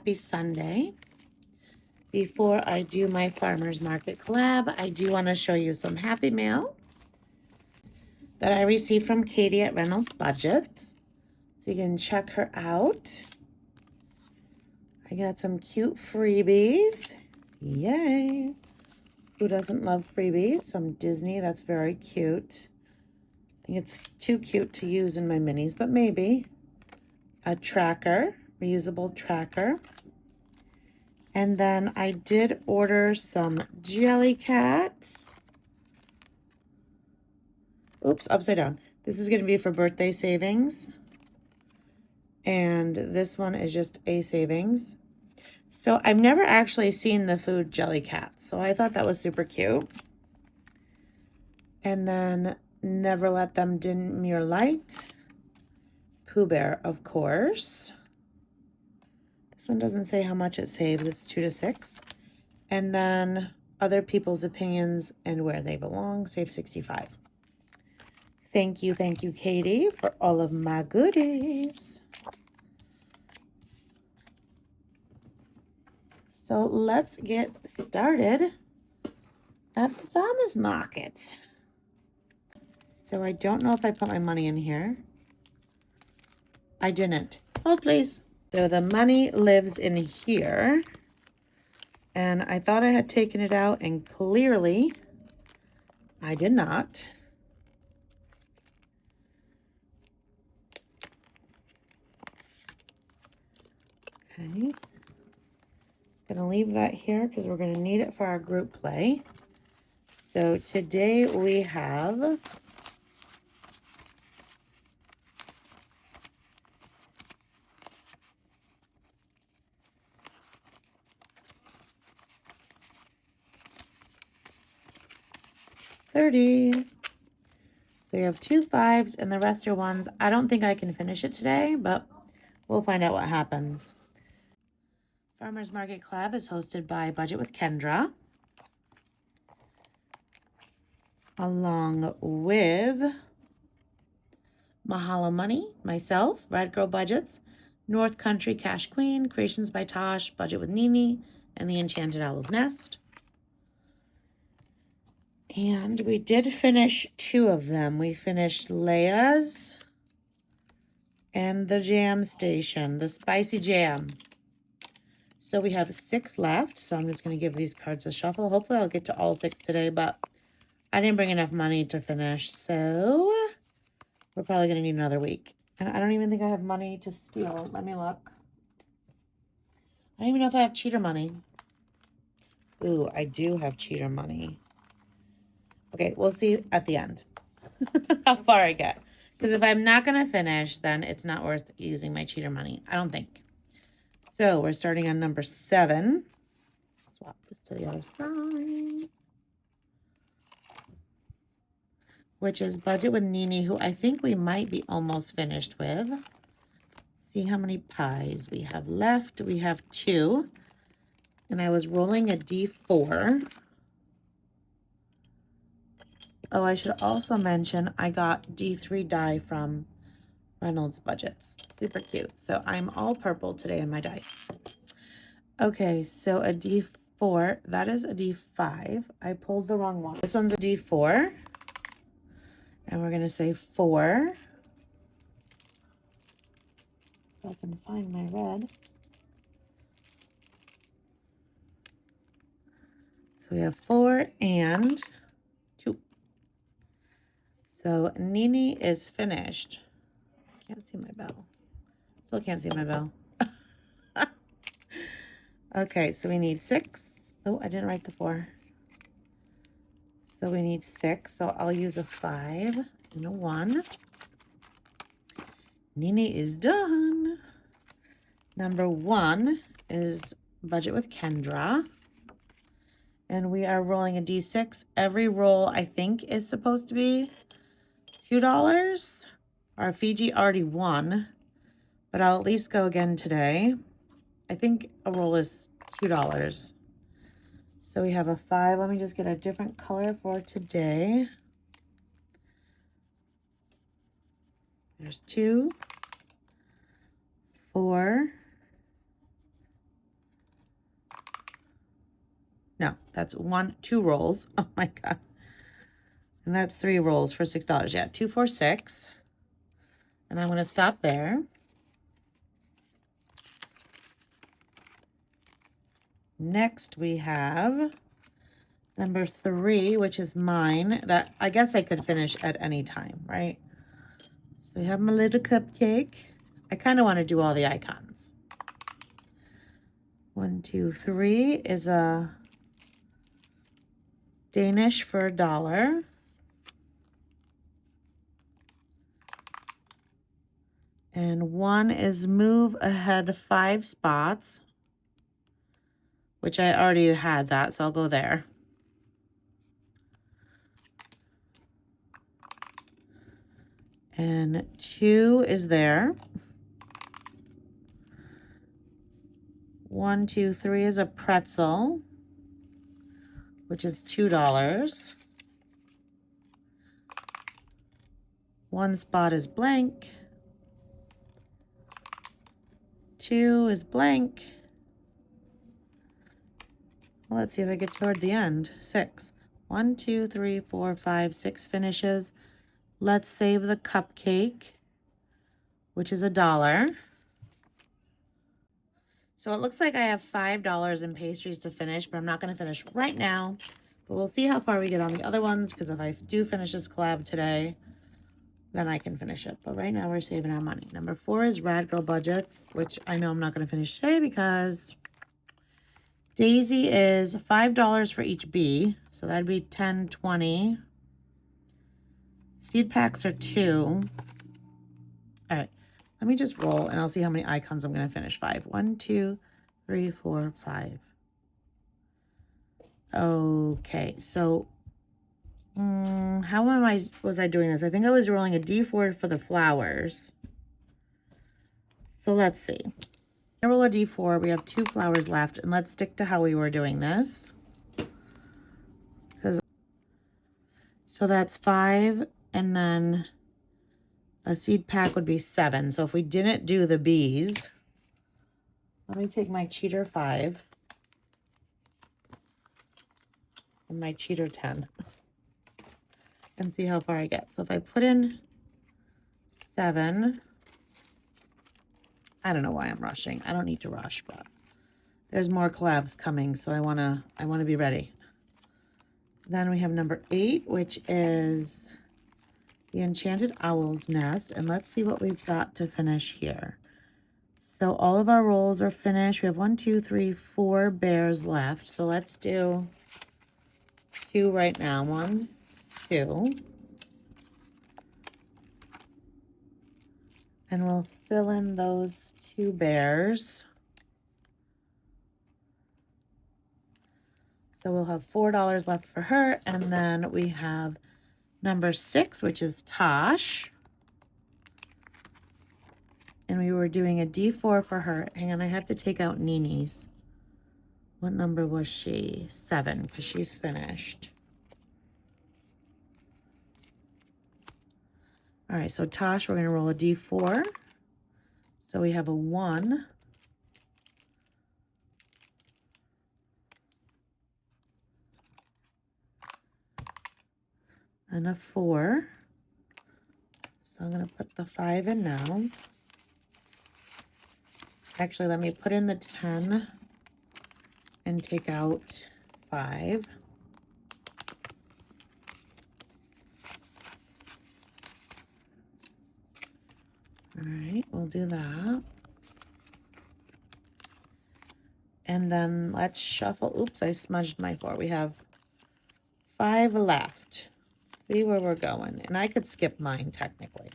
happy Sunday. Before I do my Farmers Market collab, I do want to show you some happy mail that I received from Katie at Reynolds Budget. So you can check her out. I got some cute freebies. Yay. Who doesn't love freebies? Some Disney, that's very cute. I think it's too cute to use in my minis, but maybe. A tracker, reusable tracker. And then I did order some Jellycat. Oops, upside down. This is going to be for birthday savings. And this one is just a savings. So I've never actually seen the food Jellycat, so I thought that was super cute. And then Never Let Them Dim Your Light. Pooh Bear, of course. This one doesn't say how much it saves. It's 2 to 6. And then Other People's Opinions and Where They Belong, save 65. Thank you, Katie, for all of my goodies. So let's get started at the Farmers Market. So I don't know if I put my money in here. I didn't. Hold, please. So the money lives in here. And I thought I had taken it out, and clearly I did not. Okay. Gonna leave that here because we're gonna need it for our group play. So today we have $30. So you have 2 5s and the rest are 1s. I don't think I can finish it today, but we'll find out what happens. Farmers Market Collab is hosted by Budget with Kendra, along with Mahalo Money, myself, Red Girl Budgets, North Country Cash Queen, Creations by Tosh, Budget with Nini, and the Enchanted Owl's Nest. And we did finish 2 of them. We finished Leia's and the Jam Station, the Spicy Jam. So we have 6 left, so I'm just going to give these cards a shuffle. Hopefully I'll get to all 6 today, but I didn't bring enough money to finish, so we're probably going to need another week. And I don't even think I have money to steal. Let me look. I don't even know if I have cheater money. Ooh, I do have cheater money. Okay, we'll see at the end how far I get. Because if I'm not going to finish, then it's not worth using my cheater money. I don't think. So we're starting on number 7. Swap this to the other side. Which is Budget with Nini, who I think we might be almost finished with. See how many pies we have left. We have 2. And I was rolling a D4. Oh, I should also mention I got D3 die from Reynolds Budgets. Super cute. So I'm all purple today in my die. Okay, so a D4. That is a D5. I pulled the wrong one. This one's a D4. And we're going to say 4. If I can find my red. So we have 4 and 2. So Nini is finished. Can't see my bell. Still can't see my bell. Okay, so we need 6. Oh, I didn't write the 4. So we need 6. So I'll use a 5 and a 1. Nini is done. Number 1 is Budget with Kendra. And we are rolling a D6. Every roll, I think, is supposed to be $2. Our Fiji already won, but I'll at least go again today. I think a roll is $2. So we have a 5. Let me just get a different color for today. There's 2, 4, No, that's two rolls. Oh my God. And that's 3 rolls for $6. Yeah, 2, 4, 6. And I'm going to stop there. Next we have number 3, which is mine. That I guess I could finish at any time, right? So we have my little cupcake. I kind of want to do all the icons. 1, 2, 3 is a Danish for $1. And 1 is move ahead 5 spots, which I already had that, so I'll go there. And 2 is there. 1, 2, 3 is a pretzel, which is $2. 1 spot is blank. 2 is blank. Well, let's see if I get toward the end. 6. 1, 2, 3, 4, 5, 6 finishes. Let's save the cupcake, which is $1. So it looks like I have $5 in pastries to finish, but I'm not going to finish right now. But we'll see how far we get on the other ones, because if I do finish this collab today, then I can finish it. But right now we're saving our money. Number 4 is Rad Girl Budgets, which I know I'm not going to finish today because Daisy is $5 for each bee. So that'd be 10, 20. Seed packs are 2. All right. Let me just roll and I'll see how many icons I'm going to finish. 5. 1, 2, 3, 4, 5. Okay. So how was I doing this? I think I was rolling a D4 for the flowers. So let's see. I roll a D4. We have 2 flowers left, and let's stick to how we were doing this. So that's 5, and then a seed pack would be 7. So if we didn't do the bees, let me take my cheater 5 and my cheater 10 and see how far I get. So if I put in 7, I don't know why I'm rushing. I don't need to rush, but there's more collabs coming, so I wanna be ready. Then we have number 8, which is the Enchanted Owl's Nest, and let's see what we've got to finish here. So all of our rolls are finished. We have 1, 2, 3, 4 bears left. So let's do 2 right now. 1, 2. And we'll fill in those 2 bears. So we'll have $4 left for her. And then we have number 6, which is Tosh. And we were doing a D4 for her. Hang on, I have to take out Nini's. What number was she? 7, because she's finished. All right, so Tosh, we're going to roll a D4. So we have a 1. And a 4. So I'm going to put the 5 in now. Actually, let me put in the 10 and take out 5. All right, we'll do that. And then let's shuffle. Oops, I smudged my 4. We have 5 left. See where we're going. And I could skip mine technically,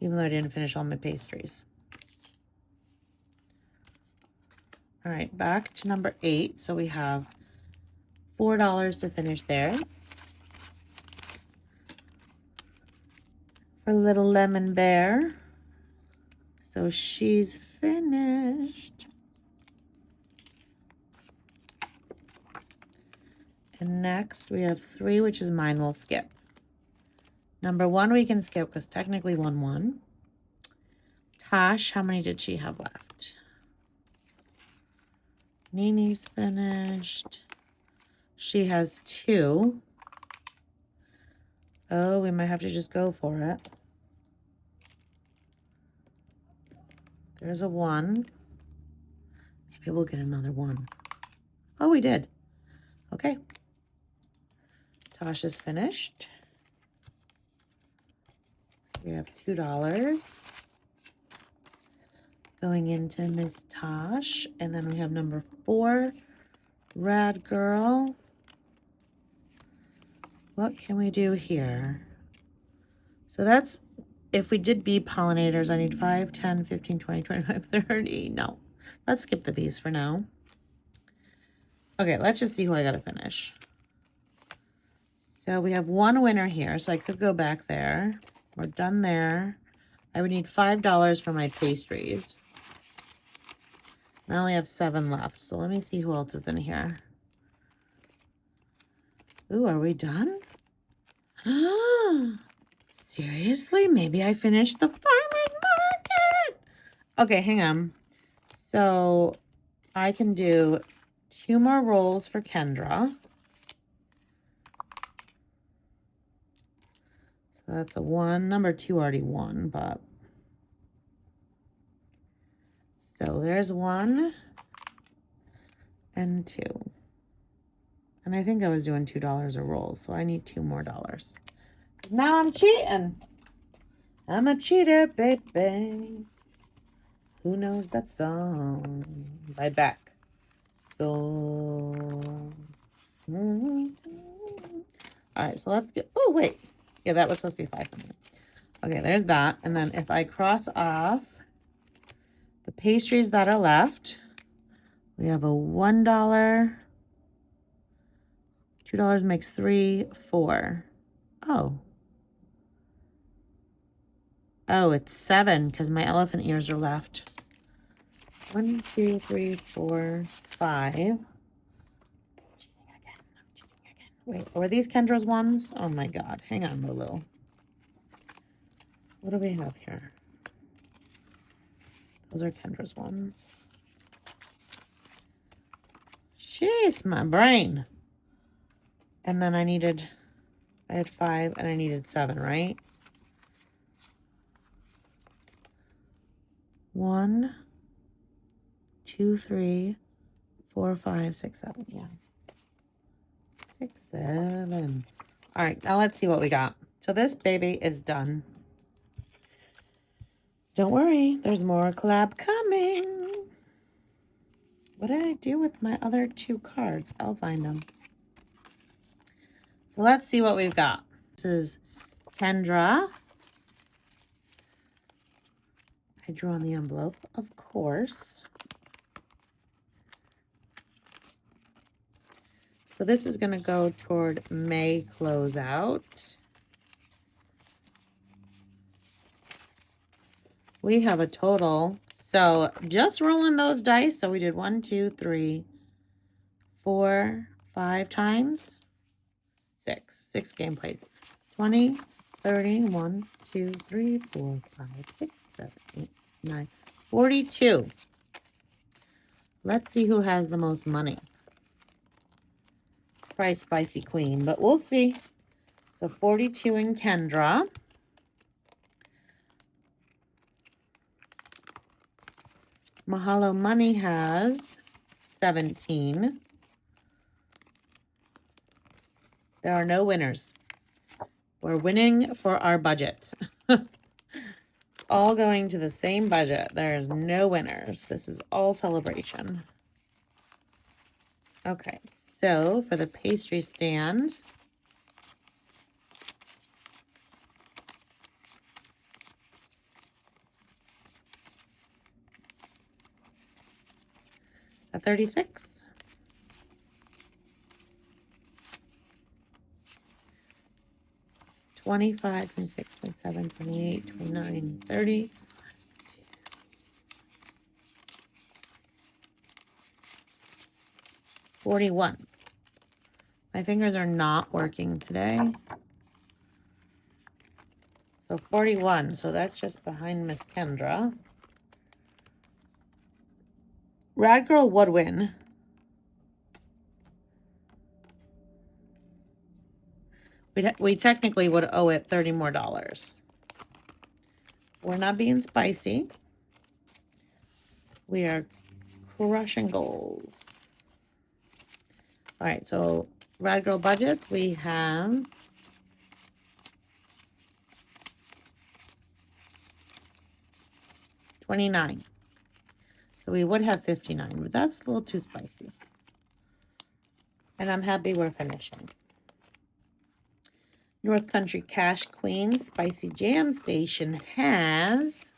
even though I didn't finish all my pastries. All right, back to number 8. So we have $4 to finish there. For little lemon bear. So she's finished. And next we have 3, which is mine. We'll skip. Number 1 we can skip because technically 1, 1. Tosh, how many did she have left? Nini's finished. She has 2. Oh, we might have to just go for it. There's a 1. Maybe we'll get another 1. Oh, we did. Okay. Tasha's finished. We have $2 going into Miss Tosh. And then we have number 4, Rad Girl. What can we do here? So that's, if we did bee pollinators, I need 5, 10, 15, 20, 25, 30. No, let's skip the bees for now. Okay, let's just see who I got to finish. So we have 1 winner here, so I could go back there. We're done there. I would need $5 for my pastries. I only have 7 left, so let me see who else is in here. Ooh, are we done? Seriously? Maybe I finished the farmer's market. Okay, hang on. So I can do 2 more rolls for Kendra. So that's a 1. Number 2 already won, but. So there's 1 and 2. And I think I was doing $2 a roll, so I need 2 more dollars. Now I'm cheating. I'm a cheater, baby. Who knows that song? By Beck. So. All right, so let's get. Oh, wait. Yeah, that was supposed to be 500. Okay, there's that. And then if I cross off the pastries that are left, we have a $1. $2 makes 3, 4. Oh. Oh, it's 7 because my elephant ears are left. 1, 2, 3, 4, 5. I'm cheating again. Wait, were these Kendra's ones? Oh my God. Hang on, Lulu. What do we have here? Those are Kendra's ones. Jeez, my brain. And then I had 5 and I needed 7, right? 1, 2, 3, 4, 5, 6, 7. Yeah. 6, 7. All right, now let's see what we got. So this baby is done. Don't worry, there's more collab coming. What did I do with my other 2 cards? I'll find them. So let's see what we've got. This is Kendra. I drew on the envelope, of course. So this is going to go toward May closeout. We have a total. So just rolling those dice. So we did 1, 2, 3, 4, 5 times. 6 game plays. 20, 30, 1, 2, 3, 4, 5, 6, 7, 8, 9, 42. Let's see who has the most money. It's probably Spicy Queen, but we'll see. So 42 in Kendra. Mahalo Money has 17. There are no winners. We're winning for our budget. It's all going to the same budget. There's no winners. This is all celebration. Okay, so for the pastry stand, a 36. $25, $26, $27, $28, $29, $30. $41. My fingers are not working today. So 41. So that's just behind Miss Kendra. Rad Girl would win. We technically would owe it $30 more. We're not being spicy. We are crushing goals. All right, so Rad Girl budgets, we have $29. So we would have $59, but that's a little too spicy. And I'm happy we're finishing. North Country Cash Queen Spicy Jam Station has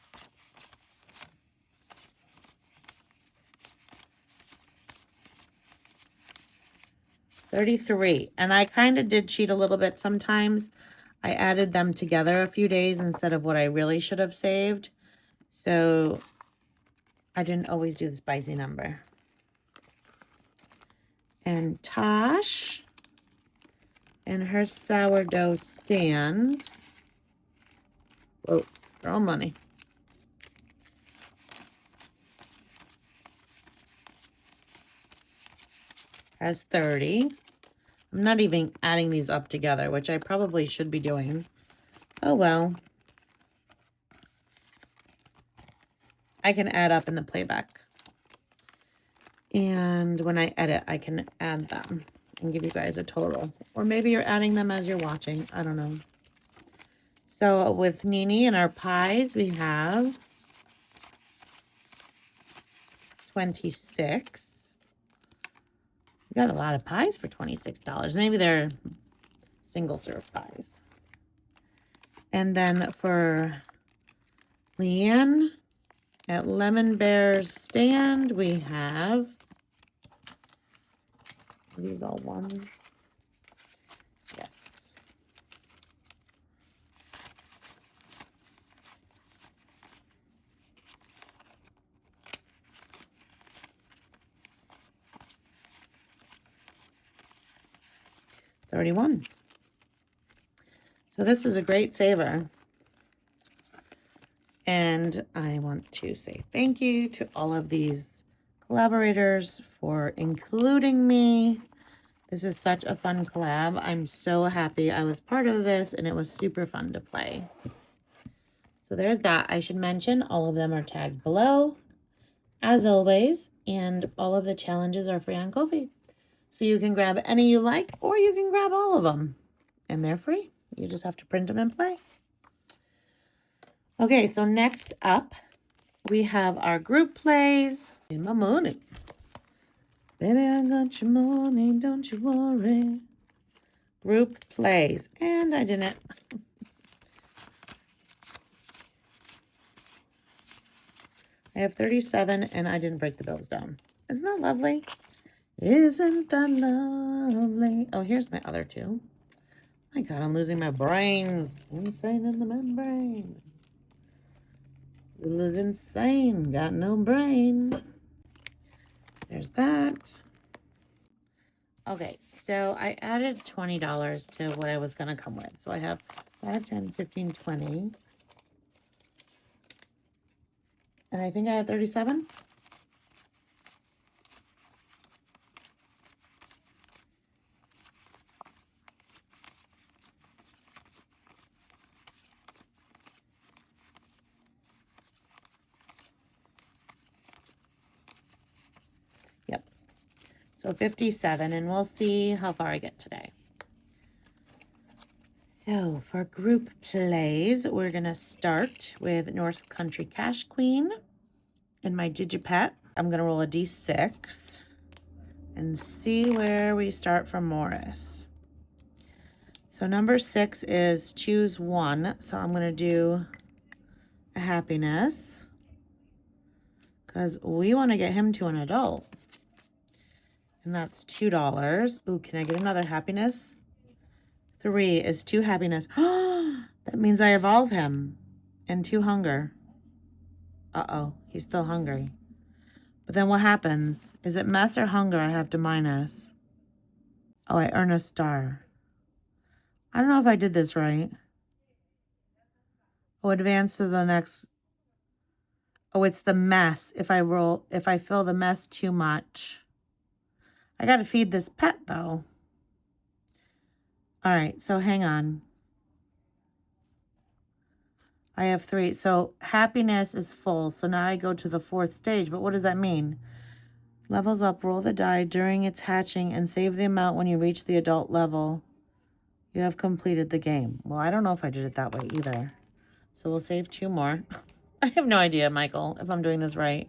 $33. And I kind of did cheat a little bit sometimes. I added them together a few days instead of what I really should have saved. So I didn't always do the spicy number. And Tosh and her sourdough stand. Whoa, throw money. Has 30. I'm not even adding these up together, which I probably should be doing. Oh well. I can add up in the playback. And when I edit, I can add them and give you guys a total. Or maybe you're adding them as you're watching. I don't know. So with Nini and our pies, we have 26. We got a lot of pies for $26. Maybe they're single serve pies. And then for Leanne at Lemon Bear's stand, we have, are these all ones? Yes. $31. So this is a great saver. And I want to say thank you to all of these collaborators for including me. This is such a fun collab. I'm so happy I was part of this and it was super fun to play. So there's that. I should mention all of them are tagged below, as always, and all of the challenges are free on Ko-fi. So you can grab any you like, or you can grab all of them, and they're free. You just have to print them and play. Okay, so next up, we have our group plays. In my money. Baby, I got your money, don't you worry. Group plays. And I didn't. I have 37 and I didn't break the bills down. Isn't that lovely? Isn't that lovely? Oh, here's my other two. My God, I'm losing my brains. Insane in the membrane. Lulu's insane. Got no brain. There's that. Okay, so I added $20 to what I was going to come with. So I have 5, 10, 15, 20. And I think I had 37. Yep. So 57, and we'll see how far I get today. So for group plays, we're going to start with North Country Cash Queen and my Digipet. I'm going to roll a D6 and see where we start from Morris. So number 6 is choose one. So I'm going to do a happiness because we want to get him to an adult. And that's $2. Ooh, can I get another happiness? 3 is 2 happiness. That means I evolve him. And 2 hunger. Uh-oh, he's still hungry. But then what happens? Is it mess or hunger I have to minus? Oh, I earn a star. I don't know if I did this right. Oh, advance to the next. Oh, it's the mess. If I fill the mess too much. I got to feed this pet, though. All right, so hang on. I have 3. So happiness is full. So now I go to the 4th stage. But what does that mean? Levels up, roll the die during its hatching and save the amount when you reach the adult level. You have completed the game. Well, I don't know if I did it that way either. So we'll save 2 more. I have no idea, Michael, if I'm doing this right.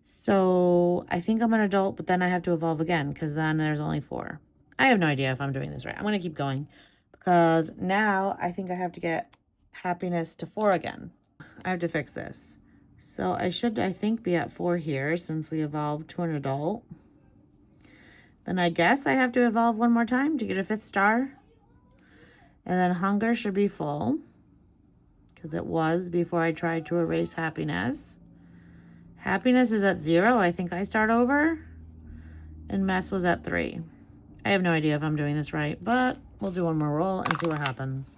So I think I'm an adult, but then I have to evolve again because then there's only 4. I have no idea if I'm doing this right. I'm going to keep going because now I think I have to get happiness to 4 again. I have to fix this. So I should, I think, be at 4 here since we evolved to an adult. Then I guess I have to evolve 1 more time to get a 5th star. And then hunger should be full because it was before I tried to erase happiness. Happiness is at 0. I think I start over. And mess was at 3. I have no idea if I'm doing this right, but we'll do 1 more roll and see what happens.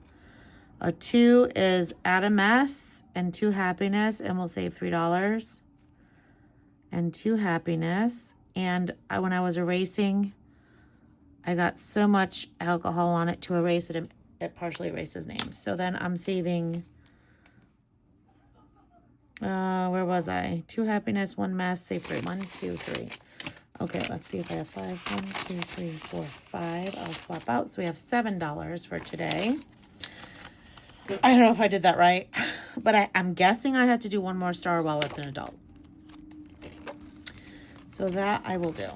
A 2 is add a mess and 2 happiness, and we'll save $3. And 2 happiness. And when I was erasing, I got so much alcohol on it to erase it. It partially erases names. So then I'm saving, where was I? 2 happiness, 1 mess, save 3. 1, 2, 3. Okay, let's see if I have 5. 1, 2, 3, 4, 5. I'll swap out. So we have $7 for today. I don't know if I did that right, but I'm guessing I have to do 1 more star while it's an adult. So that I will do.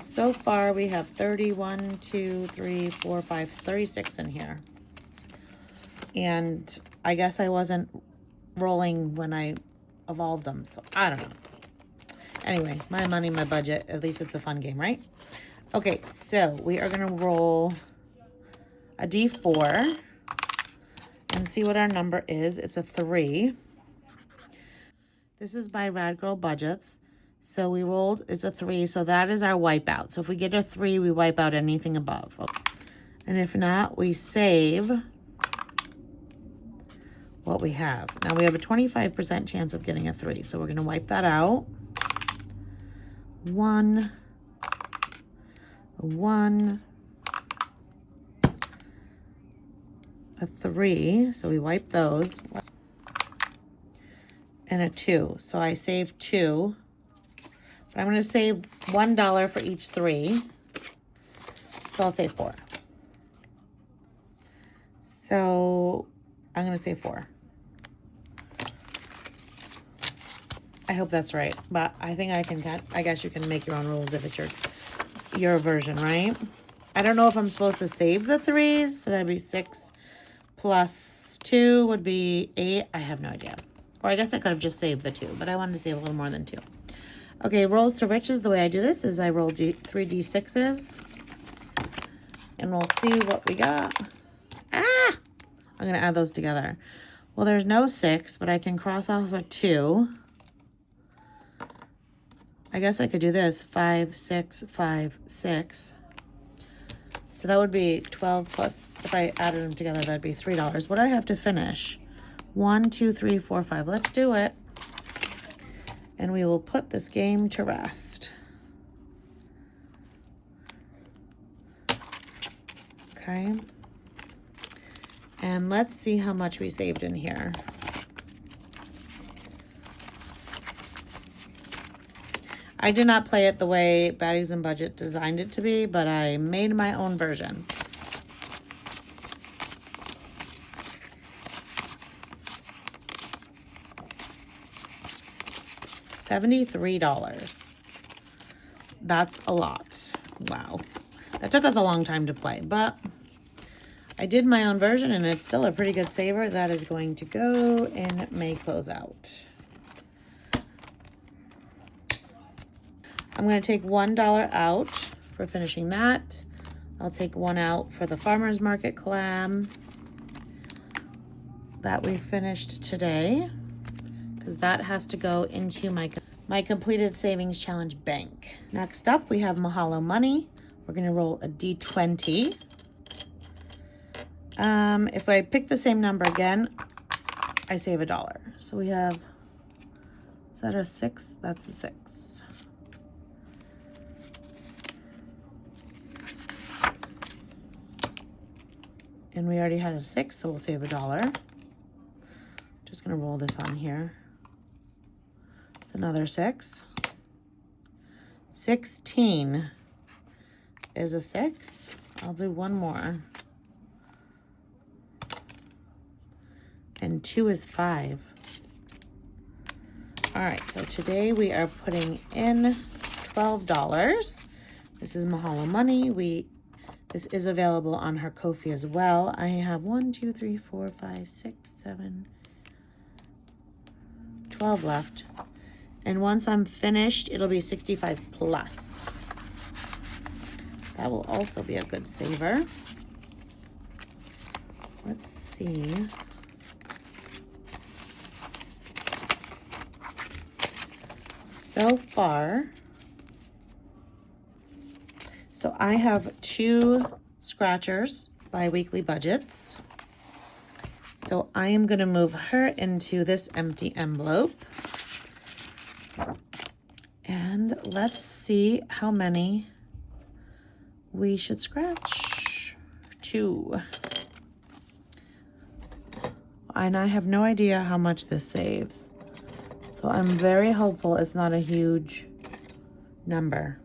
So far we have 31, 2, 3, 4, 5, 36 in here. And I guess I wasn't rolling when I evolved them, so I don't know. Anyway, my money, my budget. At least it's a fun game, right? Okay, so we are going to roll a D4 and see what our number is. It's a 3. This is by Rad Girl Budgets. So we rolled, it's a 3, so that is our wipeout. So if we get a 3, we wipe out anything above. Okay. And if not, we save what we have. Now we have a 25% chance of getting a 3, so we're going to wipe that out. 1, 1, a 3, so we wipe those, and a 2. So I saved 2. But I'm going to save $1 for each 3. So I'll save 4. So I'm going to save 4. I hope that's right. But I think I guess you can make your own rules if it's your version, right? I don't know if I'm supposed to save the 3s. So that'd be 6 plus 2 would be 8. I have no idea. Or I guess I could have just saved the 2. But I wanted to save a little more than 2. Okay, rolls to riches. The way I do this is I roll 3 D6s. And we'll see what we got. Ah! I'm going to add those together. Well, there's no 6, but I can cross off a 2. I guess I could do this. 5, 6, 5, 6. So that would be 12 plus, if I added them together, that'd be $3. What do I have to finish? 1, 2, 3, 4, 5. Let's do it. And we will put this game to rest. Okay. And let's see how much we saved in here. I did not play it the way Baddies and Budget designed it to be, but I made my own version. $73. That's a lot. Wow. That took us a long time to play, but I did my own version and it's still a pretty good saver. That is going to go in May Closeout. I'm going to take $1 out for finishing that. I'll take 1 out for the Farmers Market Collab that we finished today, because that has to go into my completed savings challenge bank. Next up, we have Mahalo Money. We're going to roll a D20. If I pick the same number again, I save $1. So we have, is that a 6? That's a 6. And we already had a 6, so we'll save $1. Just gonna roll this on here. It's another 6. 16 is a 6. I'll do one more. And 2 is 5. All right, so today we are putting in $12. This is Mahalo Money. This is available on her Ko-fi as well. I have 1, 2, 3, 4, 5, 6, 7, 12 left. And once I'm finished, it'll be 65 plus. That will also be a good saver. Let's see. So far, so I have 2 scratchers by weekly budgets. So I am going to move her into this empty envelope. And let's see how many we should scratch. 2. And I have no idea how much this saves. So I'm very hopeful it's not a huge number.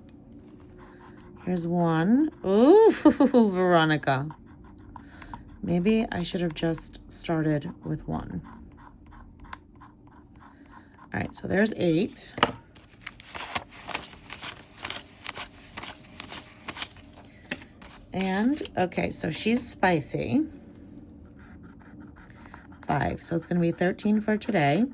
Here's 1. Ooh, Veronica. Maybe I should have just started with 1. All right, so there's 8. And, okay, so she's spicy. 5, so it's going to be 13 for today.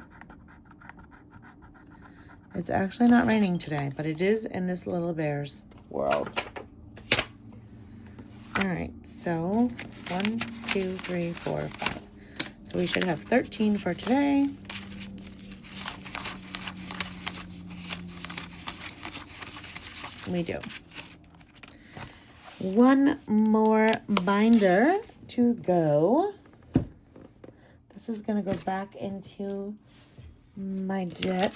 It's actually not raining today, but it is in this little bear's world. All right, so 1, 2, 3, 4, 5. So we should have 13 for today. We do. 1 more binder to go. This is going to go back into my debt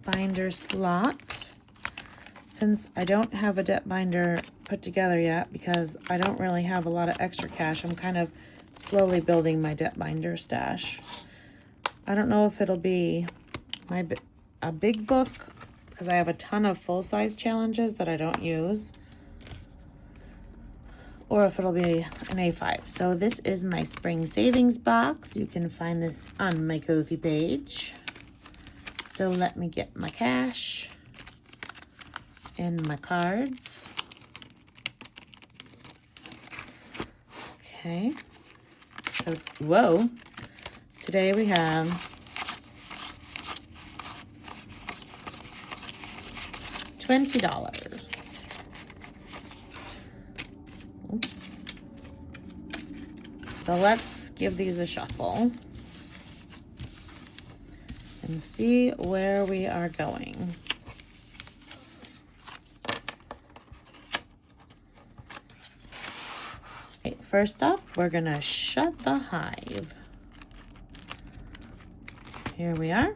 binder slot. Since I don't have a debt binder put together yet because I don't really have a lot of extra cash, I'm kind of slowly building my debt binder stash. I don't know if it'll be a big book because I have a ton of full-size challenges that I don't use, or if it'll be an A5. So this is my spring savings box. You can find this on my Ko-fi page. So let me get my cash and my cards. Okay. So, whoa. Today we have $20. Oops. So let's give these a shuffle and see where we are going. Okay, first up, we're gonna shut the hive. Here we are.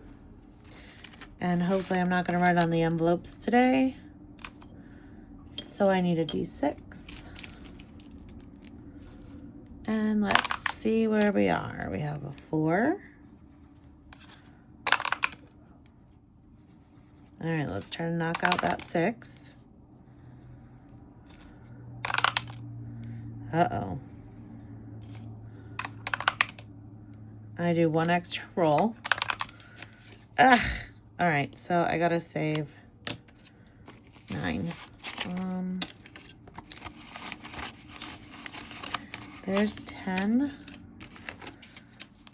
And hopefully I'm not gonna write on the envelopes today. So I need a D6. And let's see where we are. We have a 4. All right, let's try to knock out that 6. Uh-oh. I do 1 extra roll. Ugh. All right, so I gotta save 9. There's 10.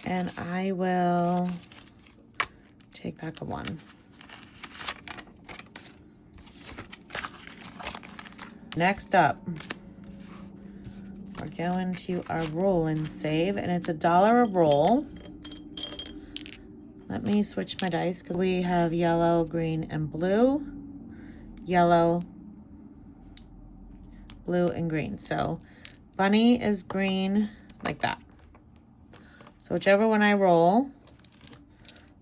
And I will take back a 1. Next up, we're going to our roll and save, and it's $1 a roll. Let me switch my dice because we have yellow, green, and blue. Yellow, blue, and green. So bunny is green like that. So whichever one I roll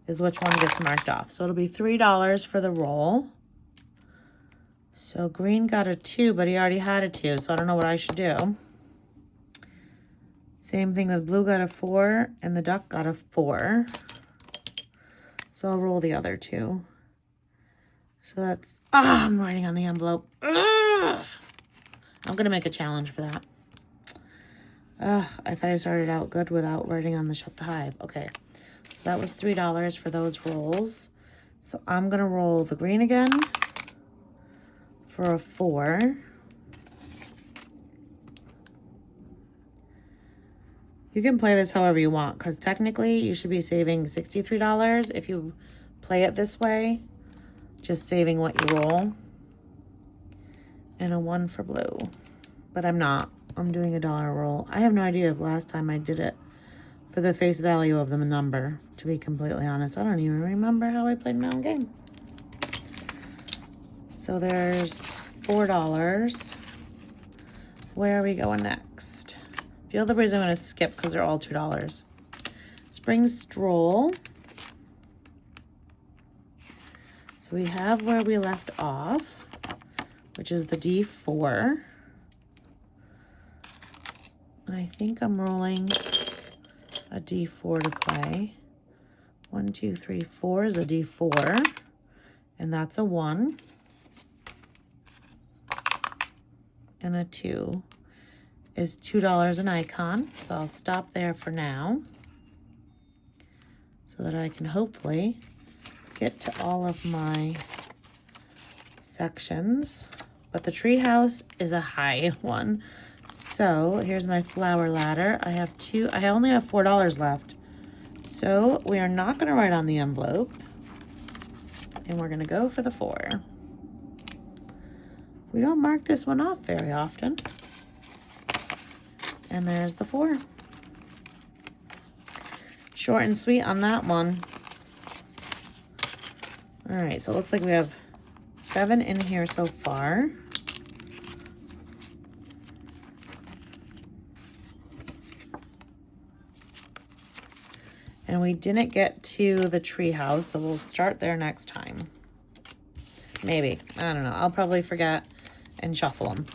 is which one gets marked off. So it'll be $3 for the roll. So green got a 2, but he already had a 2, so I don't know what I should do. Same thing with blue got a 4 and the duck got a 4. So I'll roll the other 2. So that's, I'm writing on the envelope. I'm going to make a challenge for that. I thought I started out good without writing on the shut the hive. Okay, so that was $3 for those rolls. So I'm going to roll the green again for a 4. You can play this however you want, because technically you should be saving $63 if you play it this way. Just saving what you roll. And a 1 for blue. But I'm not. I'm doing a $1 roll. I have no idea if last time I did it for the face value of the number, to be completely honest. I don't even remember how I played my own game. So there's $4. Where are we going next? Feel the breeze I'm going to skip because they're all $2. Spring Stroll. So we have where we left off, which is the D4. And I think I'm rolling a D4 to play. 1, 2, 3, 4 is a D4. And that's a 1. And a 2 is $2 an icon. So I'll stop there for now, so that I can hopefully get to all of my sections. But the treehouse is a high one. So here's my flower ladder. I only have $4 left. So we are not going to write on the envelope. And we're going to go for the 4. We don't mark this one off very often. And there's the 4. Short and sweet on that one. All right, so it looks like we have 7 in here so far. And we didn't get to the treehouse, so we'll start there next time. Maybe. I don't know. I'll probably forget and shuffle them.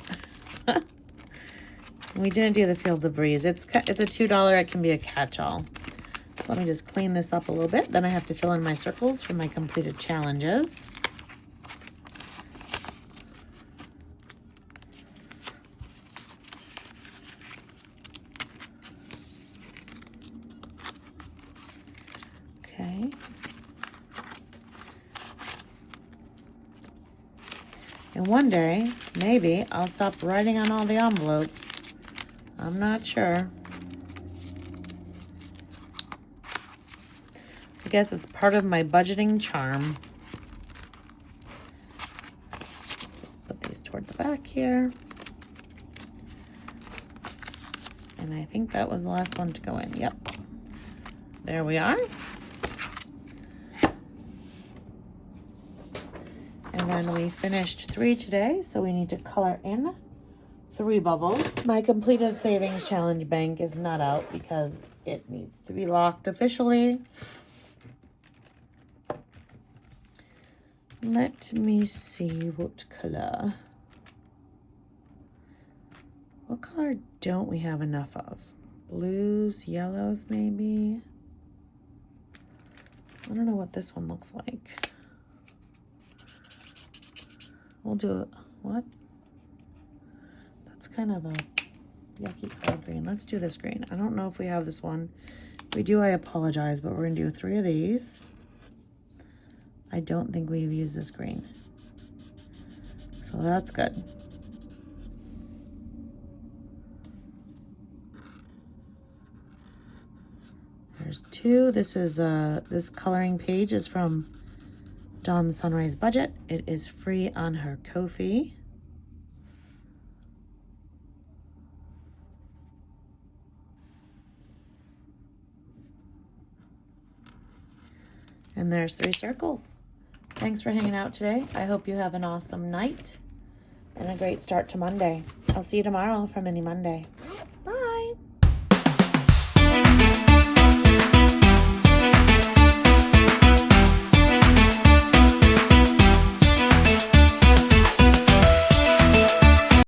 We didn't do the Feel the Breeze. It's a $2. It can be a catch-all. So let me just clean this up a little bit. Then I have to fill in my circles for my completed challenges. Okay. And one day, maybe, I'll stop writing on all the envelopes. I'm not sure. I guess it's part of my budgeting charm. Just put these toward the back here. And I think that was the last one to go in. Yep. There we are. And then we finished 3 today, so we need to color in 3 bubbles. My completed savings challenge bank is not out because it needs to be locked officially. Let me see what color. What color don't we have enough of? Blues, yellows, maybe? I don't know what this one looks like. We'll do it. What? That's kind of a yucky color green. Let's do this green. I don't know if we have this one. If we do, I apologize, but we're going to do 3 of these. I don't think we've used this green. So that's good. There's 2. This is this coloring page is from Dawn Sunrise Budget. It is free on her Ko-fi. And there's 3 circles. Thanks for hanging out today. I hope you have an awesome night and a great start to Monday. I'll see you tomorrow for Mini Monday. Bye.